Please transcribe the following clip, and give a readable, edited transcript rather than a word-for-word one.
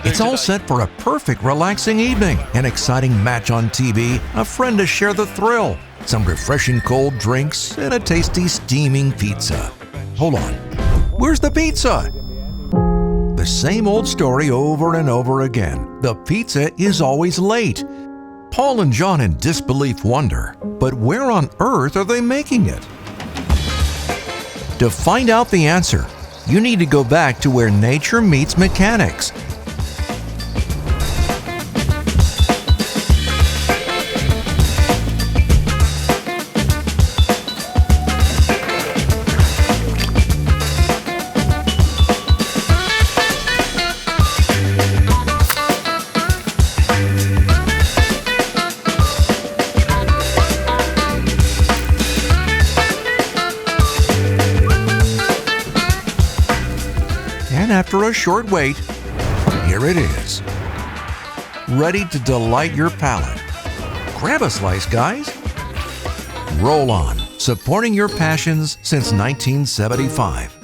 It's all set for a perfect relaxing evening, an exciting match on TV, a friend to share the thrill, some refreshing cold drinks, and a tasty steaming pizza. Hold on, where's the pizza? The same old story over and over again. The pizza is always late. Paul and John in disbelief wonder, but where on earth are they making it? To find out the answer, you need to go back to where nature meets mechanics. And after a short wait, here it is, ready to delight your palate. Grab a slice, guys. Rollon, supporting your passions since 1975.